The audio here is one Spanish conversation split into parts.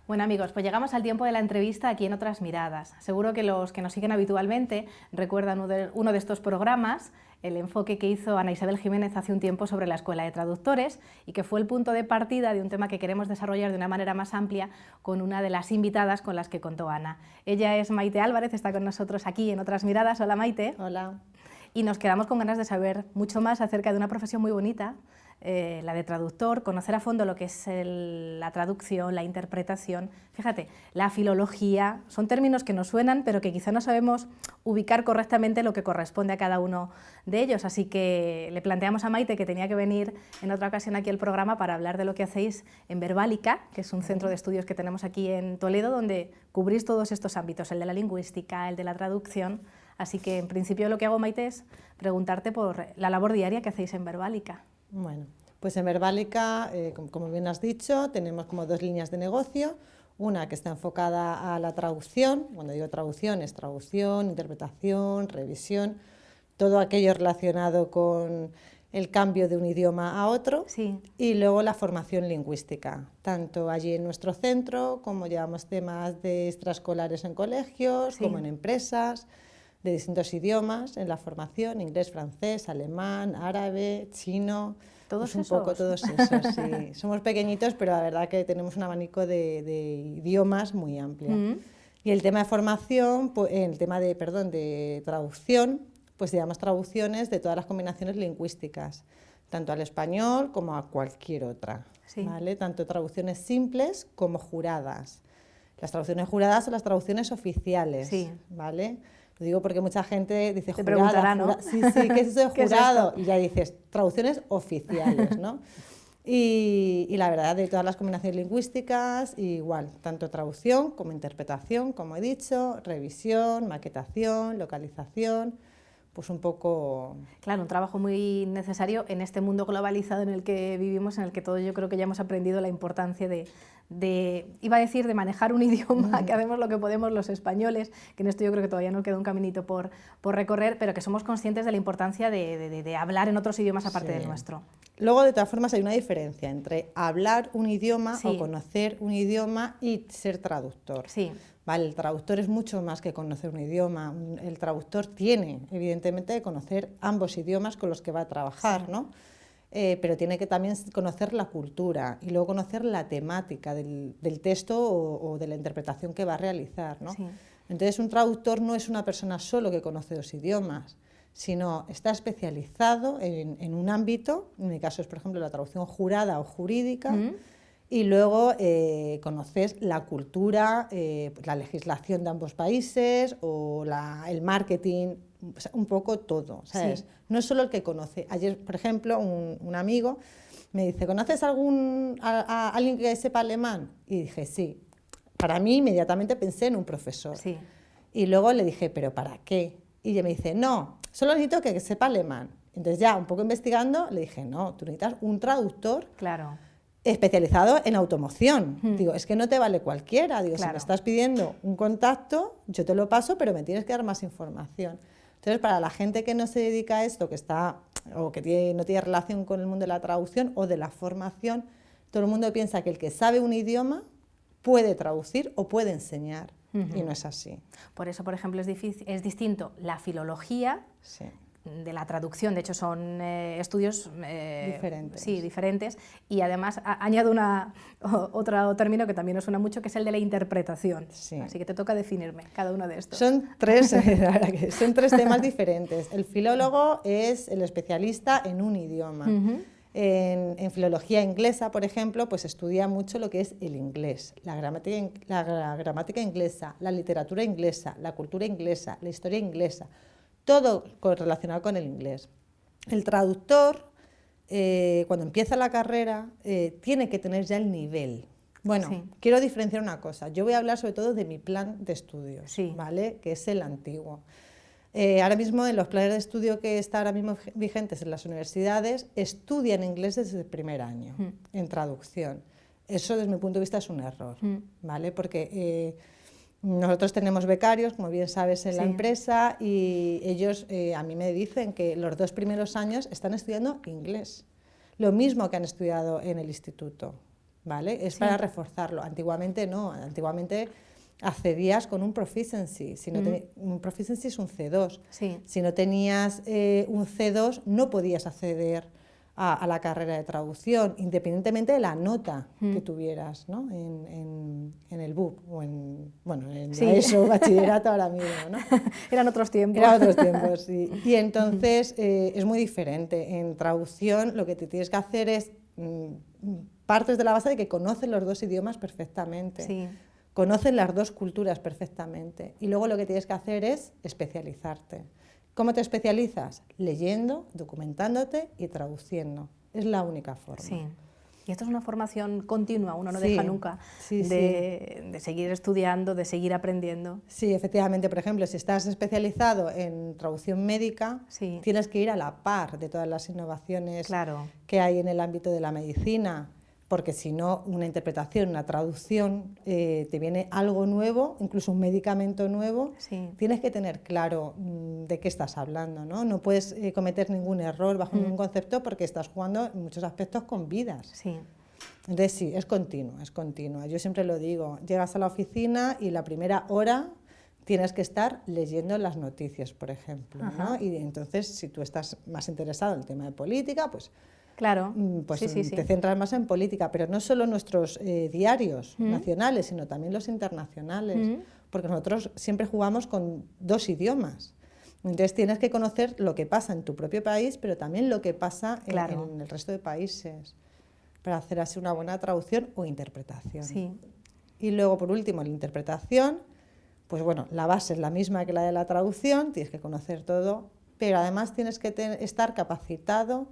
Bueno amigos, pues llegamos al tiempo de la entrevista aquí en Otras Miradas. Seguro que los que nos siguen habitualmente recuerdan uno de estos programas, el enfoque que hizo Ana Isabel Jiménez hace un tiempo sobre la Escuela de Traductores y que fue el punto de partida de un tema que queremos desarrollar de una manera más amplia con una de las invitadas con las que contó Ana. Ella es Maite Álvarez, está con nosotros aquí en Otras Miradas. Hola Maite. Hola. Y nos quedamos con ganas de saber mucho más acerca de una profesión muy bonita, la de traductor, conocer a fondo lo que es la traducción, la interpretación. Fíjate, la filología, son términos que nos suenan, pero que quizá no sabemos ubicar correctamente lo que corresponde a cada uno de ellos. Así que le planteamos a Maite que tenía que venir en otra ocasión aquí al programa para hablar de lo que hacéis en Verbálica, que es un centro de estudios que tenemos aquí en Toledo, donde cubrís todos estos ámbitos, el de la lingüística, el de la traducción. Así que, en principio, lo que hago, Maite, es preguntarte por la labor diaria que hacéis en Verbálica. Bueno, pues en Verbálica, como bien has dicho, tenemos como dos líneas de negocio. Una que está enfocada a la traducción. Cuando digo traducción, es traducción, interpretación, revisión, todo aquello relacionado con el cambio de un idioma a otro. Sí. Y luego la formación lingüística, tanto allí en nuestro centro, como llevamos temas de extraescolares en colegios, Sí. como en empresas, de distintos idiomas en la formación: inglés, francés, alemán, árabe, chino. ¿Todos pues un esos? poco todos esos, sí. Somos pequeñitos, pero la verdad que tenemos un abanico de idiomas muy amplio. Y el tema de formación, pues, el tema de traducción, pues llevamos traducciones de todas las combinaciones lingüísticas, tanto al español como a cualquier otra, Sí. ¿vale? Tanto traducciones simples como juradas. Las traducciones juradas son las traducciones oficiales, Sí. ¿vale? Lo digo porque mucha gente dice Te jurada, preguntará, ¿no? sí, ¿qué es eso de ¿Qué es jurado? esto? Y ya dices, traducciones oficiales, ¿no? Y la verdad, de todas las combinaciones lingüísticas, igual, tanto traducción como interpretación, como he dicho, revisión, maquetación, localización, pues un poco... Claro, un trabajo muy necesario en este mundo globalizado en el que vivimos, en el que todos yo creo que ya hemos aprendido la importancia iba a decir, de manejar un idioma, que hacemos lo que podemos los españoles, que en esto yo creo que todavía nos queda un caminito por recorrer, pero que somos conscientes de la importancia de hablar en otros idiomas aparte Sí. del nuestro. Luego, de todas formas, hay una diferencia entre hablar un idioma Sí. o conocer un idioma y ser traductor. Sí. Vale, el traductor es mucho más que conocer un idioma. El traductor tiene, evidentemente, que conocer ambos idiomas con los que va a trabajar, Sí. ¿no? Pero tiene que también conocer la cultura y luego conocer la temática del texto o de la interpretación que va a realizar, ¿no? Sí. Entonces, un traductor no es una persona solo que conoce dos idiomas, sino está especializado en un ámbito. En mi caso es, por ejemplo, la traducción jurada o jurídica. Y luego conoces la cultura, la legislación de ambos países o el marketing, o sea, un poco todo, ¿sabes? Sí. No es solo el que conoce. Ayer, por ejemplo, un amigo me dice, ¿conoces a alguien que sepa alemán? Y dije, sí. Para mí, inmediatamente pensé en un profesor. Sí. Y luego le dije, ¿pero para qué? Y ella me dice, no, solo necesito que sepa alemán. Entonces ya, un poco investigando, le dije, no, tú necesitas un traductor Claro. especializado en automoción. Digo, es que no te vale cualquiera. Digo, Claro. si me estás pidiendo un contacto, yo te lo paso, pero me tienes que dar más información. Entonces, para la gente que no se dedica a esto, que está o que no tiene relación con el mundo de la traducción o de la formación, todo el mundo piensa que el que sabe un idioma puede traducir o puede enseñar. Y no es así. Por eso, por ejemplo, es distinto la filología Sí. de la traducción. De hecho, son estudios Diferentes. Sí, diferentes. Y además añado otro término que también nos suena mucho, que es el de la interpretación. Sí. Así que te toca definirme cada uno de estos. Son tres, la verdad que son tres temas diferentes. El filólogo es el especialista en un idioma. En filología inglesa, por ejemplo, pues estudia mucho lo que es el inglés, la gramática inglesa, la literatura inglesa, la cultura inglesa, la historia inglesa, todo relacionado con el inglés. El traductor, cuando empieza la carrera, tiene que tener ya el nivel. Bueno, Sí. quiero diferenciar una cosa. Yo voy a hablar sobre todo de mi plan de estudios, Sí. ¿vale? Que es el antiguo. Ahora mismo, en los planes de estudio que están ahora mismo vigentes en las universidades, estudian inglés desde el primer año, en traducción. Eso, desde mi punto de vista, es un error, ¿vale? Porque nosotros tenemos becarios, como bien sabes, en la Sí. empresa, y ellos a mí me dicen que los 2 primeros años están estudiando inglés, lo mismo que han estudiado en el instituto. ¿vale? Es Sí. para reforzarlo. Antiguamente no, antiguamente accedías con un proficiency. Si no un proficiency es un C2. Sí. Si no tenías un C2 no podías acceder a la carrera de traducción, independientemente de la nota que tuvieras, ¿no? en el BUP o en Sí. la ESO, bachillerato ahora mismo, ¿no? Eran otros tiempos. Eran otros tiempos, sí. Y entonces es muy diferente. En traducción lo que te tienes que hacer es partes de la base de que conoces los dos idiomas perfectamente. Sí. Conocen las dos culturas perfectamente y luego lo que tienes que hacer es especializarte. ¿Cómo te especializas? Leyendo, documentándote y traduciendo. Es la única forma. Sí. Y esto es una formación continua, uno no Sí, deja nunca sí, de seguir estudiando, de seguir aprendiendo. Sí, efectivamente, por ejemplo, si estás especializado en traducción médica, Sí. tienes que ir a la par de todas las innovaciones Claro. que hay en el ámbito de la medicina. Porque si no, una interpretación, una traducción, te viene algo nuevo, incluso un medicamento nuevo, Sí. tienes que tener claro de qué estás hablando, ¿no? No puedes cometer ningún error bajo ningún concepto porque estás jugando en muchos aspectos con vidas. Sí. Entonces sí, es continua, es continua. Yo siempre lo digo, llegas a la oficina y la primera hora tienes que estar leyendo las noticias, por ejemplo, ¿no? Y entonces, si tú estás más interesado en el tema de política, pues... Claro, pues sí. te centras más en política, pero no solo nuestros diarios nacionales, sino también los internacionales, porque nosotros siempre jugamos con dos idiomas. Entonces tienes que conocer lo que pasa en tu propio país, pero también lo que pasa en el resto de países, para hacer así una buena traducción o interpretación. Sí. Y luego, por último, la interpretación, pues bueno, la base es la misma que la de la traducción, tienes que conocer todo, pero además tienes que estar capacitado.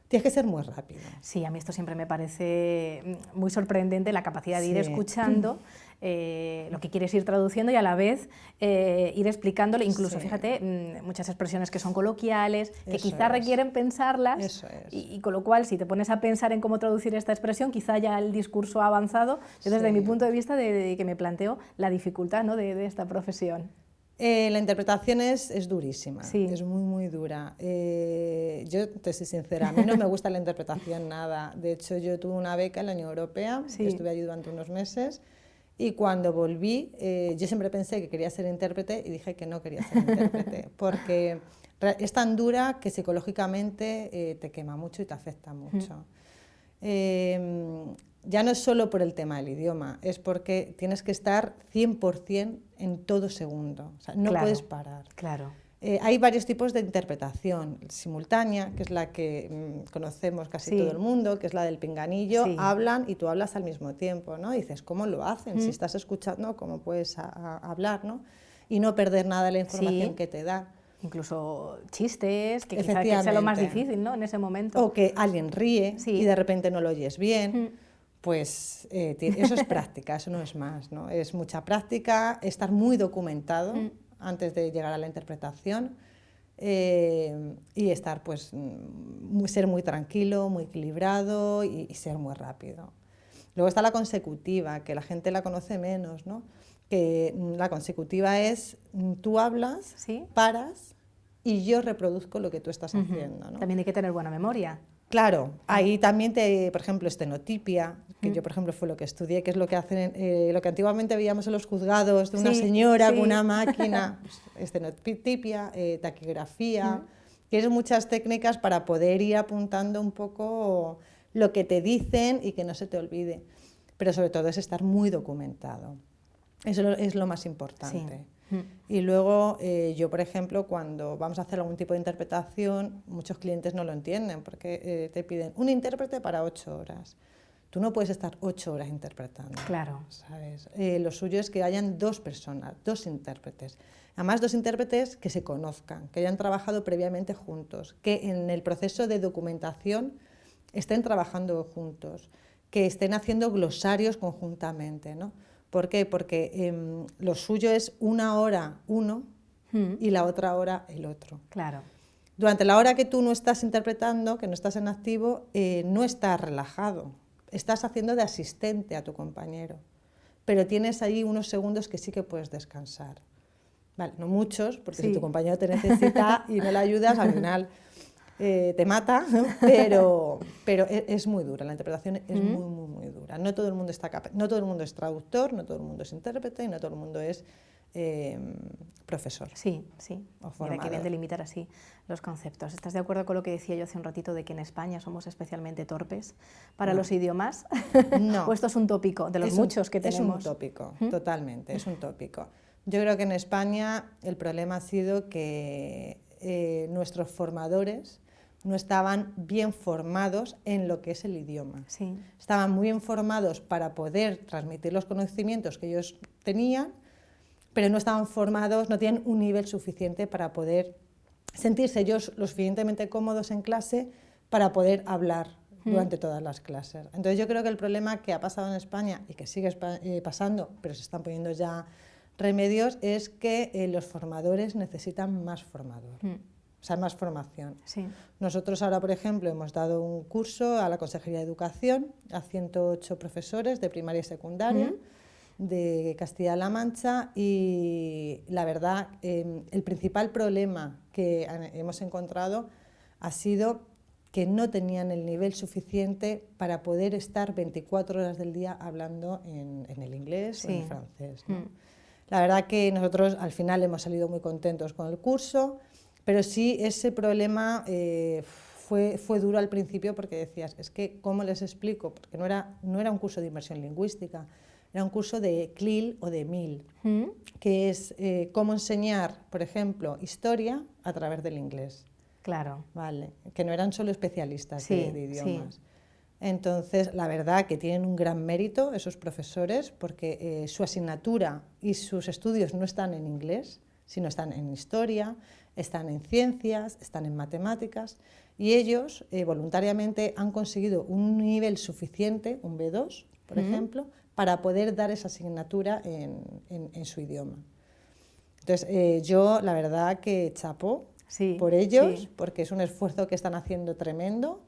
Tienes que ser muy rápido. Sí, a mí esto siempre me parece muy sorprendente, la capacidad de ir Sí. escuchando lo que quieres ir traduciendo y a la vez ir explicándole, incluso, Sí. fíjate, muchas expresiones que son coloquiales, que Eso quizá es. requieren pensarlas, Eso es. y con lo cual, si te pones a pensar en cómo traducir esta expresión, quizá ya el discurso ha avanzado. Yo desde Sí. mi punto de vista, de que me planteo la dificultad, ¿no?, de esta profesión. La interpretación es durísima, Sí. es muy, muy dura. Yo te soy sincera, a mí no me gusta la interpretación nada. De hecho, yo tuve una beca en la Unión Europea, Sí. estuve allí durante unos meses y cuando volví, yo siempre pensé que quería ser intérprete y dije que no quería ser intérprete, porque es tan dura que psicológicamente te quema mucho y te afecta mucho. Ya no es solo por el tema del idioma, es porque tienes que estar 100% en todo segundo, o sea, no Claro, puedes parar. Claro. Hay varios tipos de interpretación, simultánea, que es la que conocemos casi Sí. todo el mundo, que es la del pinganillo, Sí. hablan y tú hablas al mismo tiempo, ¿no? Y dices, ¿cómo lo hacen? Si estás escuchando, ¿cómo puedes hablar, ¿no? Y no perder nada de la información Sí. que te dan. Incluso chistes, que quizá que sea lo más difícil, ¿no?, en ese momento. O que alguien ríe Sí. y de repente no lo oyes bien. Pues eso es práctica, eso no es más, ¿no? Es mucha práctica, estar muy documentado antes de llegar a la interpretación y estar, pues, ser muy tranquilo, muy equilibrado y ser muy rápido. Luego está la consecutiva, que la gente la conoce menos, ¿no? Que la consecutiva es, tú hablas, ¿Sí? paras y yo reproduzco lo que tú estás haciendo, ¿no? También hay que tener buena memoria. Claro, ahí también por ejemplo, estenotipia, que yo, por ejemplo, fue lo que estudié, que es lo que hacen, lo que antiguamente veíamos en los juzgados de una Sí, señora sí. con una máquina, pues, estenotipia, taquigrafía, tienes muchas técnicas para poder ir apuntando un poco lo que te dicen y que no se te olvide, pero sobre todo es estar muy documentado, eso es lo más importante. Sí. Y luego yo, por ejemplo, cuando vamos a hacer algún tipo de interpretación, muchos clientes no lo entienden porque te piden un intérprete para 8 horas. Tú no puedes estar 8 horas interpretando. Claro. ¿Sabes? Lo suyo es que hayan 2 personas, 2 intérpretes. Además, 2 intérpretes que se conozcan, que hayan trabajado previamente juntos, que en el proceso de documentación estén trabajando juntos, que estén haciendo glosarios conjuntamente, ¿no? ¿Por qué? Porque lo suyo es una hora uno y la otra hora el otro. Claro. Durante la hora que tú no estás interpretando, que no estás en activo, no estás relajado, estás haciendo de asistente a tu compañero, pero tienes ahí unos segundos que sí que puedes descansar. Vale, no muchos, porque Sí. si tu compañero te necesita y no le ayudas, al final te mata, pero es muy dura, la interpretación es muy dura. No todo el mundo está capaz, no todo el mundo es traductor, no todo el mundo es intérprete y no todo el mundo es profesor. Sí, sí. Mira qué bien delimitar así los conceptos. ¿Estás de acuerdo con lo que decía yo hace un ratito de que en España somos especialmente torpes para los idiomas? No. ¿O esto es un tópico de los muchos que tenemos? Es un tópico, totalmente, es un tópico. Yo creo que en España el problema ha sido que nuestros formadores no estaban bien formados en lo que es el idioma. Sí. Estaban muy bien formados para poder transmitir los conocimientos que ellos tenían, pero no estaban formados, no tenían un nivel suficiente para poder sentirse ellos lo suficientemente cómodos en clase para poder hablar durante todas las clases. Entonces yo creo que el problema que ha pasado en España y que sigue pasando, pero se están poniendo ya remedios, es que los formadores necesitan más formador. O sea, más formación. Sí. Nosotros ahora, por ejemplo, hemos dado un curso a la Consejería de Educación a 108 profesores de primaria y secundaria de Castilla-La Mancha y la verdad, el principal problema que hemos encontrado ha sido que no tenían el nivel suficiente para poder estar 24 horas del día hablando en el inglés o en el francés, ¿no? La verdad que nosotros al final hemos salido muy contentos con el curso, pero sí ese problema fue duro al principio porque decías, es que ¿cómo les explico? Porque no era un curso de inmersión lingüística, era un curso de CLIL o de MIL, que es cómo enseñar, por ejemplo, historia a través del inglés. Claro. Vale, que no eran solo especialistas de idiomas. Sí. Entonces, la verdad que tienen un gran mérito esos profesores porque su asignatura y sus estudios no están en inglés, sino están en historia, están en ciencias, están en matemáticas y ellos voluntariamente han conseguido un nivel suficiente, un B2, por ejemplo, para poder dar esa asignatura en su idioma. Entonces, yo la verdad que chapó por ellos, porque es un esfuerzo que están haciendo tremendo,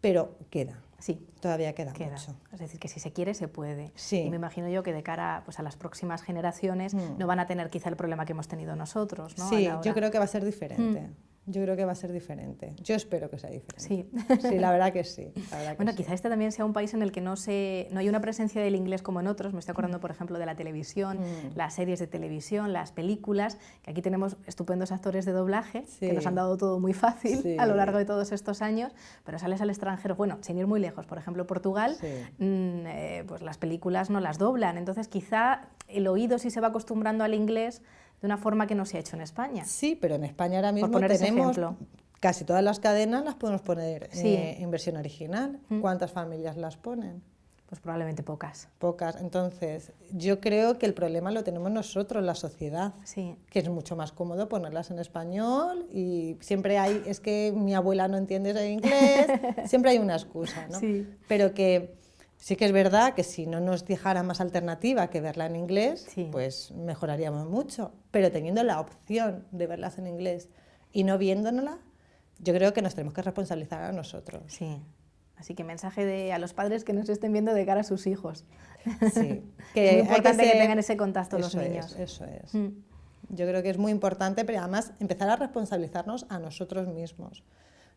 pero queda. Sí, todavía queda mucho. Es decir, que si se quiere, se puede. Sí. Y me imagino yo que de cara pues, a las próximas generaciones no van a tener quizá el problema que hemos tenido nosotros, ¿no? Sí, yo creo que va a ser diferente. Yo creo que va a ser diferente. Yo espero que sea diferente. Sí, sí, la verdad que sí. Bueno, quizá este también sea un país en el que no hay una presencia del inglés como en otros. Me estoy acordando, por ejemplo, de la televisión, las series de televisión, las películas, que aquí tenemos estupendos actores de doblaje, que nos han dado todo muy fácil a lo largo de todos estos años, pero sales al extranjero, bueno, sin ir muy lejos, por ejemplo, Portugal, pues las películas no las doblan. Entonces, quizá el oído sí se va acostumbrando al inglés de una forma que no se ha hecho en España. Sí, pero en España ahora mismo tenemos casi todas las cadenas las podemos poner en versión original. ¿Cuántas familias las ponen? Pues probablemente pocas. Pocas. Entonces, yo creo que el problema lo tenemos nosotros, la sociedad, que es mucho más cómodo ponerlas en español y siempre hay, es que mi abuela no entiende el inglés, siempre hay una excusa, ¿no? Sí. Pero que sí que es verdad que si no nos dejara más alternativa que verla en inglés, pues mejoraríamos mucho. Pero teniendo la opción de verlas en inglés y no viéndonosla, yo creo que nos tenemos que responsabilizar a nosotros. Sí. Así que mensaje a los padres que nos estén viendo de cara a sus hijos. Sí. Que es muy importante que tengan ese contacto los niños. Eso es. Yo creo que es muy importante, pero además empezar a responsabilizarnos a nosotros mismos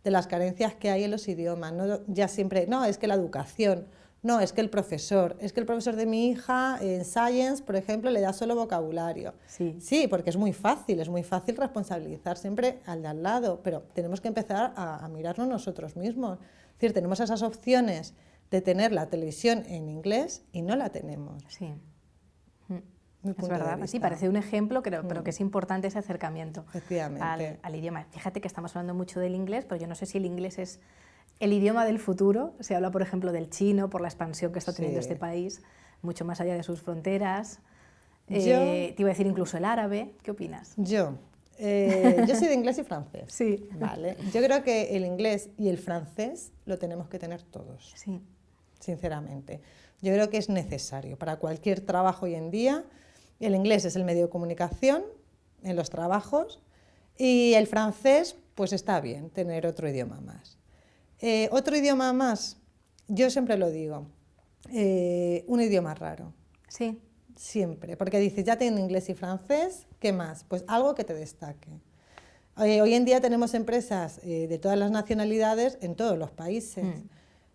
de las carencias que hay en los idiomas. No, ya siempre, no, es que la educación... No, es que el profesor de mi hija en Science, por ejemplo, le da solo vocabulario. Sí, porque es muy fácil responsabilizar siempre al de al lado, pero tenemos que empezar a mirarnos nosotros mismos. Es decir, tenemos esas opciones de tener la televisión en inglés y no la tenemos. Sí. Es verdad, sí, parece un ejemplo, pero que es importante ese acercamiento al idioma. Fíjate que estamos hablando mucho del inglés, pero yo no sé si el inglés es el idioma del futuro. Se habla, por ejemplo, del chino por la expansión que está teniendo este país, mucho más allá de sus fronteras. Te iba a decir incluso el árabe. ¿Qué opinas? Yo soy de inglés y francés. Sí. Vale. Yo creo que el inglés y el francés lo tenemos que tener todos. Sí. Sinceramente. Yo creo que es necesario para cualquier trabajo hoy en día. El inglés es el medio de comunicación en los trabajos y el francés, pues está bien tener otro idioma más. Otro idioma más, yo siempre lo digo, un idioma raro. Sí. Siempre, porque dices, ya tengo inglés y francés, ¿qué más? Pues algo que te destaque. Hoy en día tenemos empresas de todas las nacionalidades en todos los países.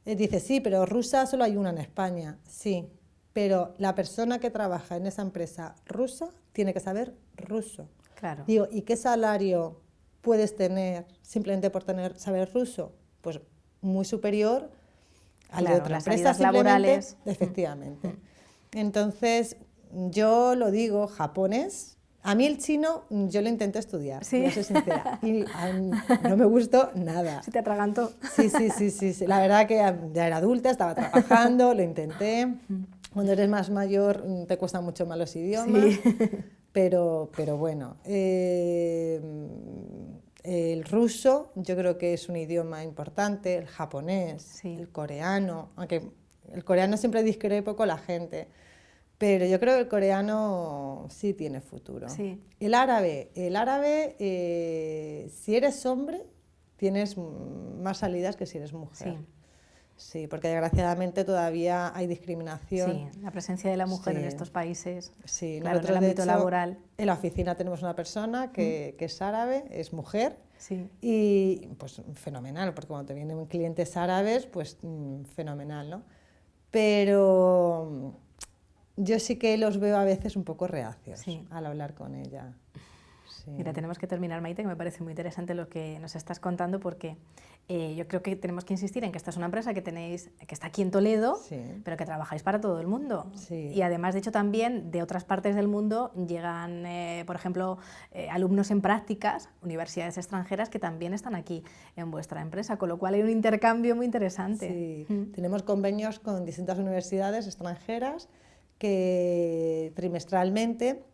Dice, sí, pero rusa solo hay una en España. Sí, pero la persona que trabaja en esa empresa rusa tiene que saber ruso. Claro. Digo, ¿y qué salario puedes tener simplemente por saber ruso? Pues muy superior al de otra empresa, laborales. Efectivamente. Entonces, yo lo digo, japonés. A mí el chino yo lo intenté estudiar, ¿Sí? voy a ser sincera, y no me gustó nada. Se te atragantó. Sí. La verdad que ya era adulta, estaba trabajando, lo intenté. Cuando eres más mayor te cuesta mucho más los idiomas, Sí. pero bueno. El ruso yo creo que es un idioma importante, el japonés, sí. el coreano, aunque el coreano siempre discrepo con la gente. Pero yo creo que el coreano sí tiene futuro. Sí. El árabe, si eres hombre, tienes más salidas que si eres mujer. Sí, porque desgraciadamente todavía hay discriminación. Sí, la presencia de la mujer en estos países, sí. Claro, en el ámbito laboral. En la oficina tenemos una persona que es árabe, es mujer, sí. y pues fenomenal, porque cuando te vienen clientes árabes, pues fenomenal, ¿no? Pero yo sí que los veo a veces un poco reacios al hablar con ella. Sí. Mira, tenemos que terminar, Maite, que me parece muy interesante lo que nos estás contando, porque yo creo que tenemos que insistir en que esta es una empresa que está aquí en Toledo, pero que trabajáis para todo el mundo. Sí. Y además, de hecho, también de otras partes del mundo llegan, por ejemplo, alumnos en prácticas, universidades extranjeras que también están aquí en vuestra empresa, con lo cual hay un intercambio muy interesante. Sí. Tenemos convenios con distintas universidades extranjeras que trimestralmente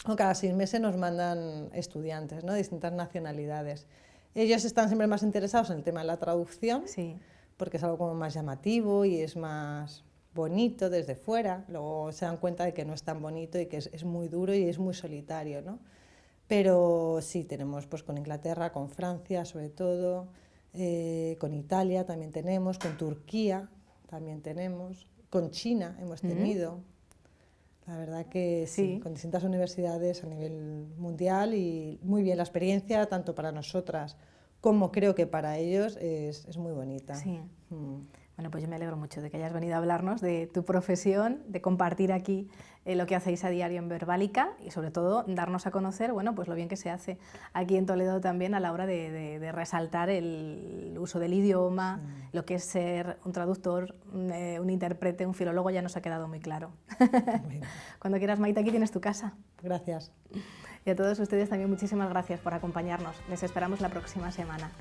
o cada 6 meses nos mandan estudiantes, ¿no?, de distintas nacionalidades. Ellos están siempre más interesados en el tema de la traducción, porque es algo como más llamativo y es más bonito desde fuera. Luego se dan cuenta de que no es tan bonito y que es muy duro y es muy solitario, ¿no? Pero sí, tenemos pues con Inglaterra, con Francia sobre todo, con Italia también tenemos, con Turquía también tenemos, con China hemos tenido. La verdad que sí, con distintas universidades a nivel mundial, y muy bien la experiencia, tanto para nosotras como creo que para ellos es muy bonita. Sí. Bueno, pues yo me alegro mucho de que hayas venido a hablarnos de tu profesión, de compartir aquí lo que hacéis a diario en Verbálica y sobre todo darnos a conocer, bueno, pues lo bien que se hace aquí en Toledo también a la hora de resaltar el uso del idioma, lo que es ser un traductor, un intérprete, un filólogo, ya nos ha quedado muy claro. Bueno. Cuando quieras, Maite, aquí tienes tu casa. Gracias. Y a todos ustedes también muchísimas gracias por acompañarnos. Les esperamos la próxima semana.